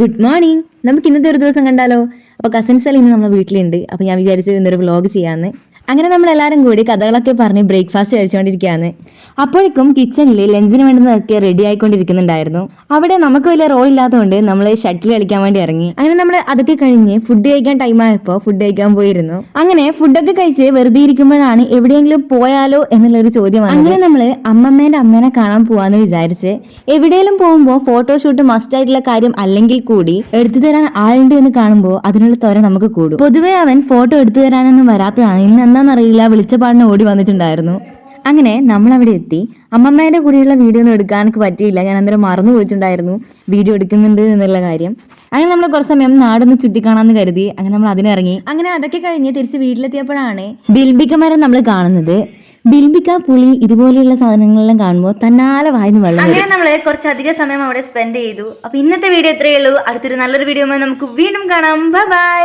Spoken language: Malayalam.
Good morning. നമുക്ക് ഇന്നത്തെ ഒരു ദിവസം കണ്ടാലോ? അപ്പോൾ കസിൻസ് എല്ലാം ഇന്ന് നമ്മുടെ വീട്ടിലുണ്ട്. അപ്പോൾ ഞാൻ വിചാരിച്ചു ഇന്നൊരു വ്ലോഗ് ചെയ്യാമെന്ന്. അങ്ങനെ നമ്മളെല്ലാവരും കൂടി കഥകളൊക്കെ പറഞ്ഞ് ബ്രേക്ക്ഫാസ്റ്റ് കഴിച്ചുകൊണ്ടിരിക്കുകയാണ്. അപ്പോഴേക്കും കിച്ചണിൽ ലഞ്ചിന് വേണ്ടുന്നതൊക്കെ റെഡി ആയിക്കൊണ്ടിരിക്കുന്നുണ്ടായിരുന്നു. അവിടെ നമുക്ക് വലിയ റോൾ ഇല്ലാത്തതുകൊണ്ട് നമ്മൾ ഷട്ടിൽ കളിക്കാൻ വേണ്ടി ഇറങ്ങി. അങ്ങനെ നമ്മൾ അതൊക്കെ കഴിഞ്ഞ് ഫുഡ് കഴിക്കാൻ ടൈം ആയപ്പോൾ ഫുഡ് കഴിക്കാൻ പോയിരുന്നു. അങ്ങനെ ഫുഡൊക്കെ കഴിച്ച് വെറുതെ ഇരിക്കുമ്പോഴാണ് എവിടെയെങ്കിലും പോയാലോ എന്നുള്ളൊരു ചോദ്യം. അങ്ങനെ നമ്മൾ അമ്മമ്മേന്റെ അമ്മേനെ കാണാൻ പോവാന്ന് വിചാരിച്ച് എവിടെയെങ്കിലും പോകുമ്പോൾ ഫോട്ടോഷൂട്ട് മസ്റ്റ് ആയിട്ടുള്ള കാര്യം അല്ലെങ്കിൽ കൂടി എടുത്തു തരാൻ ആളുണ്ട് എന്ന് കാണുമ്പോൾ അതിനുള്ള ത്വര നമുക്ക് കൂടും. പൊതുവെ അവൻ ഫോട്ടോ എടുത്തു തരാനൊന്നും വരാത്തതാണ്. ഇന്ന് എന്താണെന്നറിയില്ല, വിളിച്ച പാടിന് ഓടി വന്നിട്ടുണ്ടായിരുന്നു. അങ്ങനെ നമ്മൾ അവിടെ എത്തി. അമ്മമ്മേന്റെ കൂടെയുള്ള വീഡിയോ ഒന്നും എടുക്കാനൊക്കെ പറ്റിയില്ല. ഞാൻ അന്നേരം മറന്നു പോയിട്ടുണ്ടായിരുന്നു വീഡിയോ എടുക്കുന്നുണ്ട് എന്നുള്ള കാര്യം. അങ്ങനെ നമ്മൾ കുറച്ച് സമയം നാടൊന്ന് ചുറ്റിക്കാണാന്ന് കരുതി. അങ്ങനെ നമ്മൾ അതിനിറങ്ങി. അങ്ങനെ അതൊക്കെ കഴിഞ്ഞ് തിരിച്ച് വീട്ടിലെത്തിയപ്പോഴാണ് ബിൽബിക്ക മരം നമ്മൾ കാണുന്നത്. ബിൽബിക്ക പുളി ഇതുപോലെയുള്ള സാധനങ്ങളെല്ലാം കാണുമ്പോൾ തന്നാലെ വായിന്ന് വെള്ളം. അങ്ങനെ നമ്മൾ കുറച്ചധികം സമയം അവിടെ സ്പെൻഡ് ചെയ്തു. അപ്പൊ ഇന്നത്തെ വീഡിയോ ഇത്രയേ ഉള്ളൂ. അടുത്തൊരു നല്ലൊരു വീഡിയോ നമുക്ക് വീണ്ടും കാണാം. Bye bye.